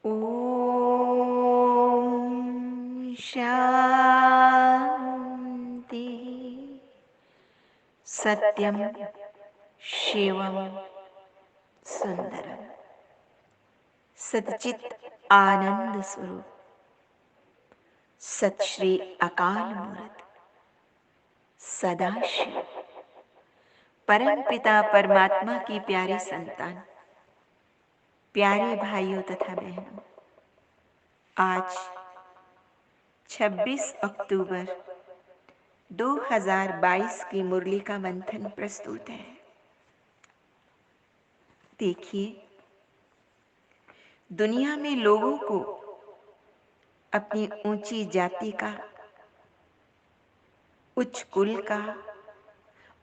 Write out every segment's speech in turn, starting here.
ओम शांति। सत्यम शिवम सुंदरम। सच्चित आनंद स्वरूप सत श्री अकाल मूर्त सदाशिव परम पिता परमात्मा की प्यारी संतान, प्यारे भाइयों तथा बहनों, आज 26 अक्टूबर 2022 की मुरली का मंथन प्रस्तुत है। देखिए, दुनिया में लोगों को अपनी ऊंची जाति का, उच्च कुल का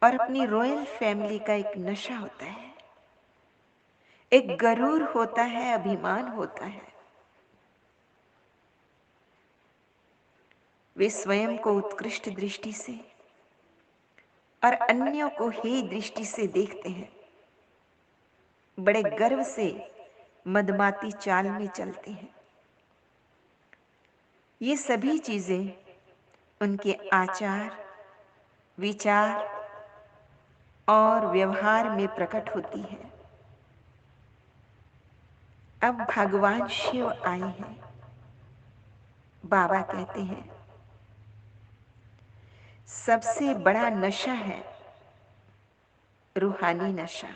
और अपनी रॉयल फैमिली का एक नशा होता है, एक गरूर होता है, अभिमान होता है। वे स्वयं को उत्कृष्ट दृष्टि से और अन्यों को ही दृष्टि से देखते हैं। बड़े गर्व से मदमाती चाल में चलते हैं। ये सभी चीजें उनके आचार, विचार और व्यवहार में प्रकट होती है। अब भगवान शिव आए हैं। बाबा कहते हैं, सबसे बड़ा नशा है रूहानी नशा।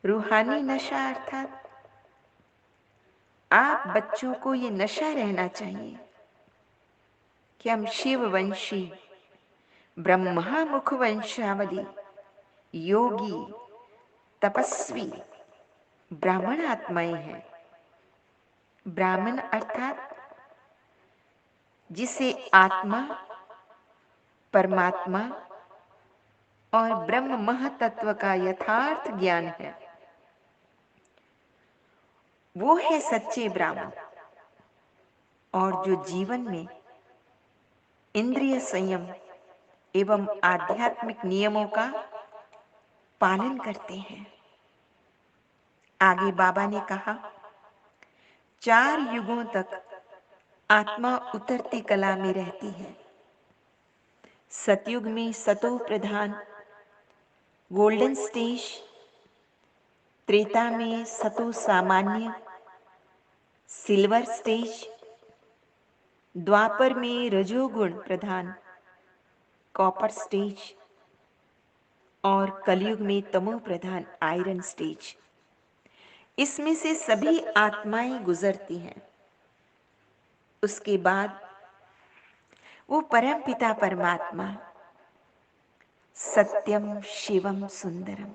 रूहानी नशा अर्थात आप बच्चों को ये नशा रहना चाहिए कि हम शिववंशी, ब्रह्मा मुख वंशावली, योगी, तपस्वी, ब्राह्मण आत्माएं हैं। ब्राह्मण अर्थात जिसे आत्मा, परमात्मा और ब्रह्म महतत्व का यथार्थ ज्ञान है, वो है सच्चे ब्राह्मण। और जो जीवन में इंद्रिय संयम एवं आध्यात्मिक नियमों का पालन करते हैं। आगे बाबा ने कहा, 4 युगों तक आत्मा उतरती कला में रहती है। सतयुग में सतो प्रधान गोल्डन स्टेज, त्रेता में सतो सामान्य सिल्वर स्टेज, द्वापर में रजोगुण प्रधान कॉपर स्टेज और कलयुग में तमो प्रधान आयरन स्टेज। इसमें से सभी आत्माएं गुजरती हैं। उसके बाद वो परम पिता परमात्मा सत्यम शिवम सुंदरम,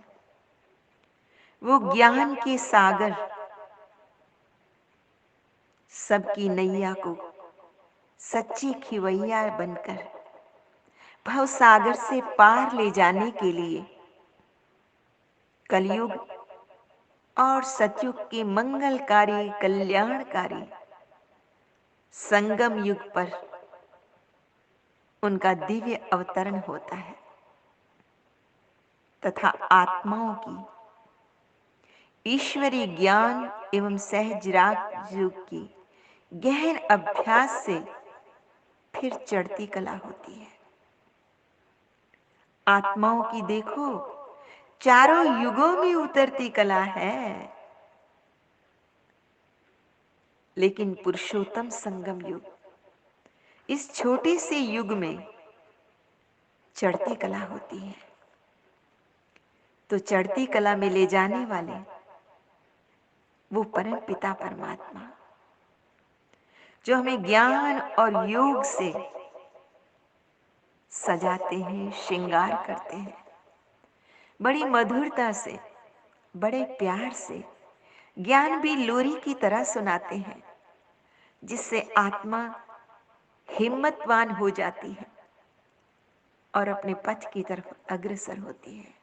वो ज्ञान के सागर, सबकी नैया को सच्ची खिवैया बनकर भव सागर से पार ले जाने के लिए कलयुग और सतयुग के मंगलकारी, कल्याणकारी संगम युग पर उनका दिव्य अवतरण होता है तथा आत्माओं की ईश्वरीय ज्ञान एवं सहज राग युग की गहन अभ्यास से फिर चढ़ती कला होती है। आत्माओं की देखो, चारों युगों में उतरती कला है, लेकिन पुरुषोत्तम संगम युग, इस छोटे से युग में चढ़ती कला होती है। तो चढ़ती कला में ले जाने वाले वो परम पिता परमात्मा, जो हमें ज्ञान और योग से सजाते हैं, श्रृंगार करते हैं, बड़ी मधुरता से, बड़े प्यार से ज्ञान भी लोरी की तरह सुनाते हैं, जिससे आत्मा हिम्मतवान हो जाती है और अपने पथ की तरफ अग्रसर होती है।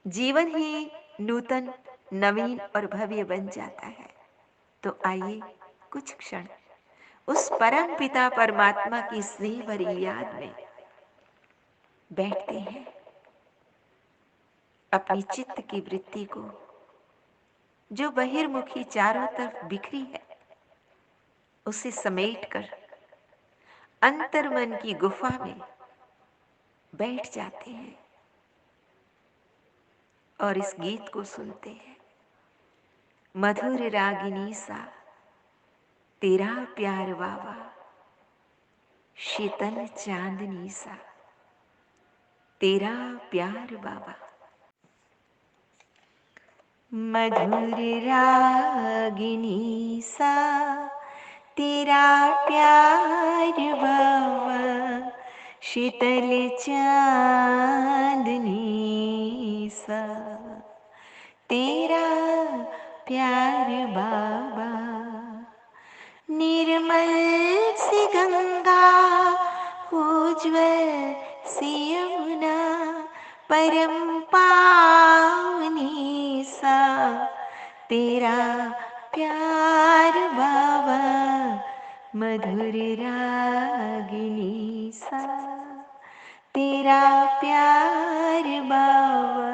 जीवन ही नूतन, नवीन और भव्य बन जाता है। तो आइए कुछ क्षण उस परम पिता परमात्मा की स्नेह भरी याद में बैठते हैं। अपनी चित्त की वृत्ति को जो बहिर्मुखी चारों तरफ बिखरी है, उसे समेटकर अंतर्मन की गुफा में बैठ जाते हैं और इस गीत को सुनते हैं। मधुर रागिनी सा तेरा प्यार बाबा, शीतल चांदनी सा तेरा प्यार बाबा। मधुर रागिनी सा तेरा प्यार बाबा, शीतल चांदनी सा तेरा प्यार बाबा। निर्मल सी गंगा, उज्ज्वल सी यमुना, परम पावनी सा तेरा प्यार बाबा। मधुर रागिनी सा तेरा प्यार बाबा,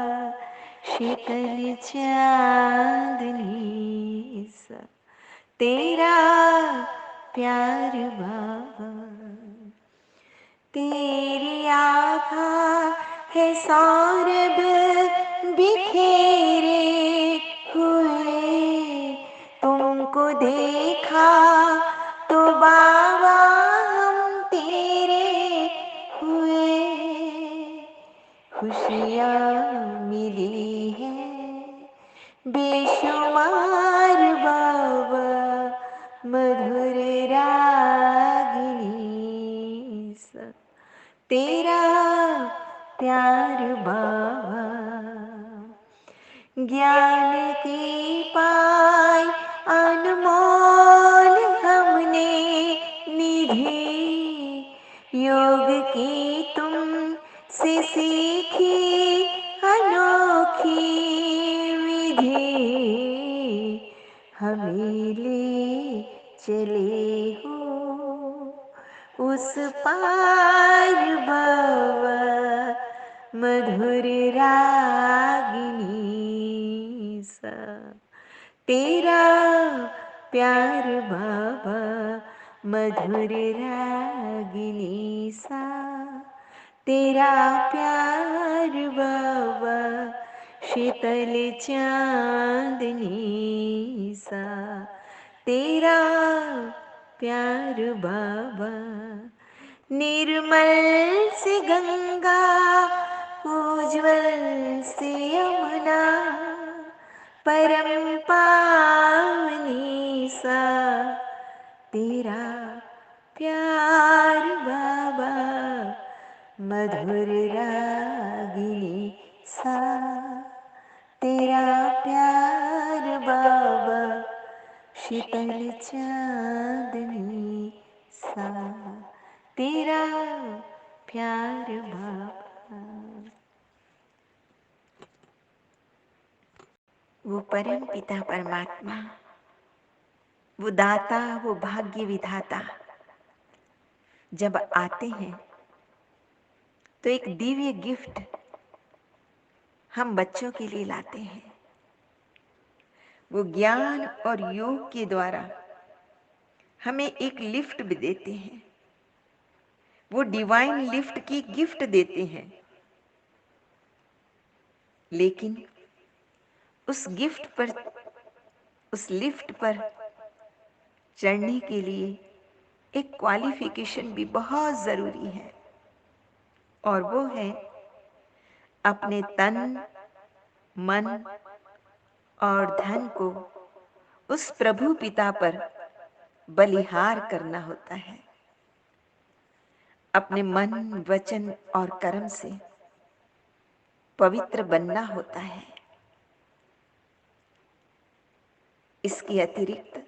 शीतल चांदनी सा तेरा प्यार बाबा। तेरी आभा है सौरभ बिखेरे हुए, तुमको देखा तो बाबा हम तेरे हुए। खुशियाँ मिली है बेशुमार बाबा, मधुर रागिनी सा तेरा प्यार बाबा। ज्ञान की पाई अनमोल हमने निधि, योग की तुम से सीखी अनोखी विधि। हमें ले चले हो उस पार बाबा, मधुर रागिनी सा तेरा प्यार बाबा। मधुर रागिनी सा तेरा प्यार बाबा, शीतल चांदनी सा तेरा प्यार बाबा। निर्मल सी गंगा, उज्ज्वल सी यमुना, परम पावनी सा तेरा प्यार बाबा। मधुर रागिनी सा तेरा प्यार बाबा, शीतल चांदनी सा तेरा प्यार बाबा। वो परम पिता परमात्मा, वो दाता, वो भाग्य विधाता जब आते हैं तो एक दिव्य गिफ्ट हम बच्चों के लिए लाते हैं। वो ज्ञान और योग के द्वारा हमें एक लिफ्ट भी देते हैं। वो डिवाइन लिफ्ट की गिफ्ट देते हैं, लेकिन उस गिफ्ट पर, उस लिफ्ट पर चढ़ने के लिए एक क्वालिफिकेशन भी बहुत जरूरी है, और वो है अपने तन, मन और धन को उस प्रभु पिता पर बलिहार करना होता है। अपने मन, वचन और कर्म से पवित्र बनना होता है। इसके अतिरिक्त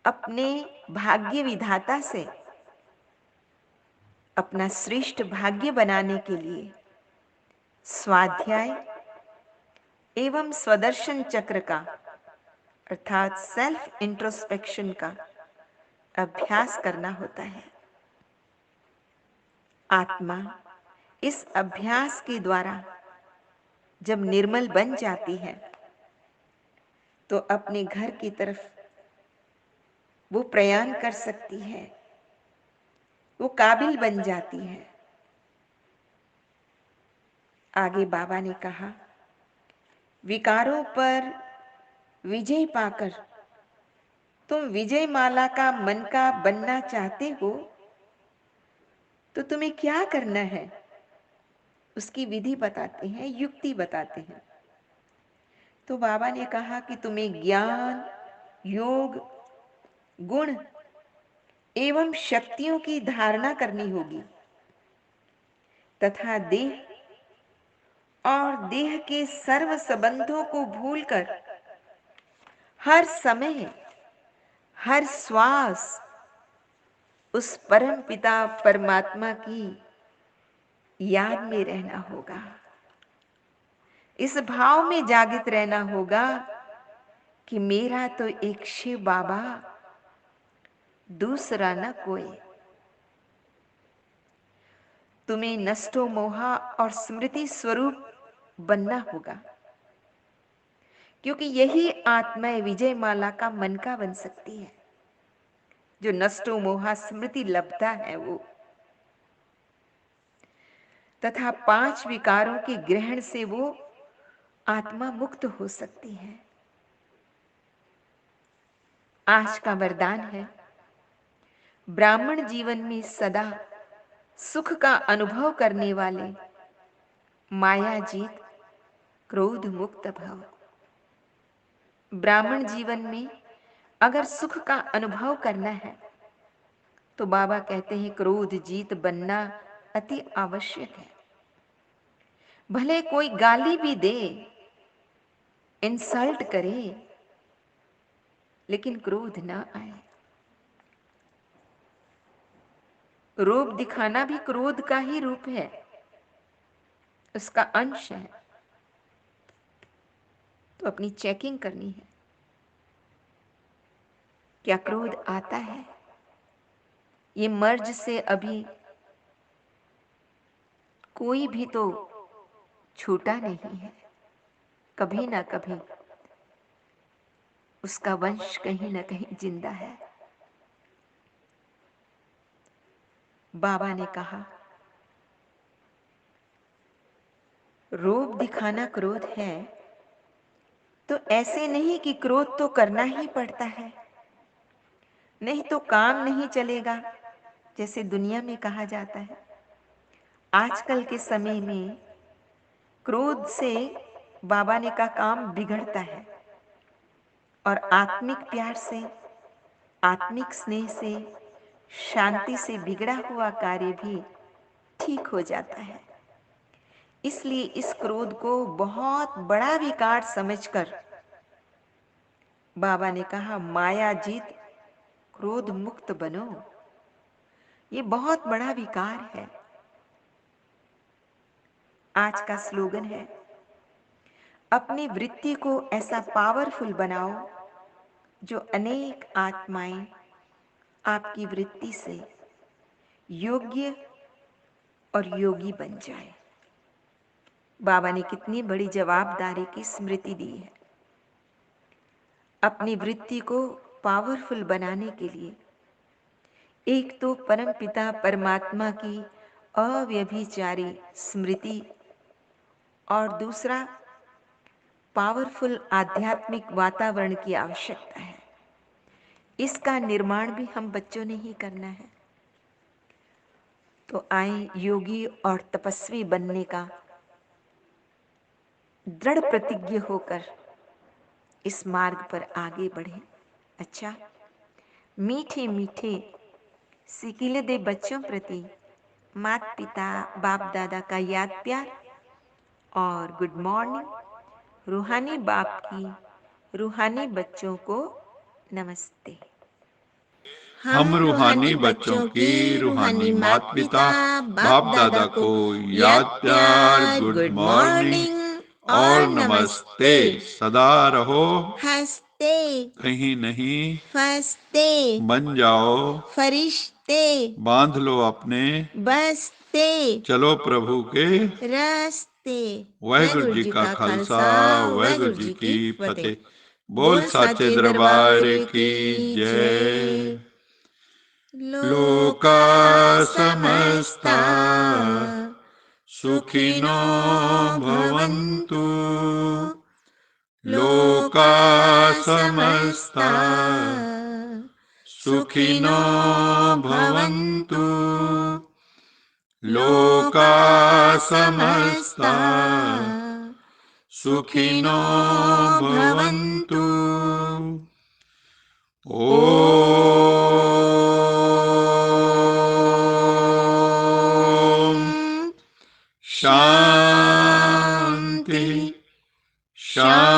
अपने भाग्य विधाता से अपना श्रेष्ठ भाग्य बनाने के लिए स्वाध्याय एवं स्वदर्शन चक्र का, अर्थात सेल्फ इंट्रोस्पेक्शन का अभ्यास करना होता है। आत्मा इस अभ्यास के द्वारा जब निर्मल बन जाती है तो अपने घर की तरफ वो प्रयाण कर सकती है, वो काबिल बन जाती है। आगे बाबा ने कहा, विकारों पर विजय पाकर तुम विजय माला का मन का बनना चाहते हो, तो तुम्हें क्या करना है उसकी विधि बताते हैं, युक्ति बताते हैं। तो बाबा ने कहा कि तुम्हें ज्ञान, योग, गुण एवं शक्तियों की धारणा करनी होगी तथा देह और देह के सर्व संबंधों को भूलकर हर समय, हर श्वास उस परम पिता परमात्मा की याद में रहना होगा। इस भाव में जागृत रहना होगा कि मेरा तो एक शिव बाबा, दूसरा न कोई। तुम्हें नष्टो मोहा और स्मृति स्वरूप बनना होगा, क्योंकि यही आत्मा विजय माला का मन का बन सकती है। जो नष्टो मोहा स्मृति लब्धा है वो, तथा 5 विकारों के ग्रहण से वो आत्मा मुक्त हो सकती है। आज का वरदान है, ब्राह्मण जीवन में सदा सुख का अनुभव करने वाले माया जीत क्रोध मुक्त भव। ब्राह्मण जीवन में अगर सुख का अनुभव करना है तो बाबा कहते हैं क्रोध जीत बनना अति आवश्यक है। भले कोई गाली भी दे, इंसल्ट करे, लेकिन क्रोध ना आए। रोब दिखाना भी क्रोध का ही रूप है, उसका अंश है। तो अपनी चेकिंग करनी है, क्या क्रोध आता है? ये मर्ज से अभी कोई भी तो छूटा नहीं है। कभी ना कभी उसका वंश कहीं ना कहीं जिंदा है। बाबा ने कहा, रोब दिखाना क्रोध है, तो ऐसे नहीं कि क्रोध तो करना ही पड़ता है, नहीं तो काम नहीं चलेगा, जैसे दुनिया में कहा जाता है। आजकल के समय में क्रोध से बाबा ने का काम बिगड़ता है और आत्मिक प्यार से, आत्मिक स्नेह से, शांति से बिगड़ा हुआ कार्य भी ठीक हो जाता है। इसलिए इस क्रोध को बहुत बड़ा विकार समझकर बाबा ने कहा, माया जीत क्रोध मुक्त बनो। ये बहुत बड़ा विकार है। आज का स्लोगन है, अपनी वृत्ति को ऐसा पावरफुल बनाओ जो अनेक आत्माएं आपकी वृत्ति से योग्य और योगी बन जाए। बाबा ने कितनी बड़ी जवाबदारी की स्मृति दी है। अपनी वृत्ति को पावरफुल बनाने के लिए एक तो परम पिता परमात्मा की अव्यभिचारी स्मृति और दूसरा पावरफुल आध्यात्मिक वातावरण की आवश्यकता है। इसका निर्माण भी हम बच्चों ने ही करना है। तो आए योगी और तपस्वी बनने का दृढ़ प्रतिज्ञ होकर इस मार्ग पर आगे बढ़े। अच्छा, मीठे मीठे सिकीले दे बच्चों प्रति माता पिता बाप दादा का याद प्यार और गुड मॉर्निंग। रूहानी बाप की रूहानी बच्चों को नमस्ते। हम रूहानी बच्चों की रूहानी माता पिता बाप दादा को याद प्यार, गुड मॉर्निंग और नमस्ते। सदा रहो हंसते, कहीं नहीं फंसते, बन जाओ फरिश्ते, बांध लो अपने बसते, चलो प्रभु के रस्ते। वाहिगुरु जी का खालसा वाहिगुरु जी की फतेह। बोल साचे दरबार की जय। लोका समस्ता सुखिनो भवन्तु। लोका समस्ता सुखिनो भवन्तु। लोका समस्ता सुखिनो भवन्तु। ओम शांति शांति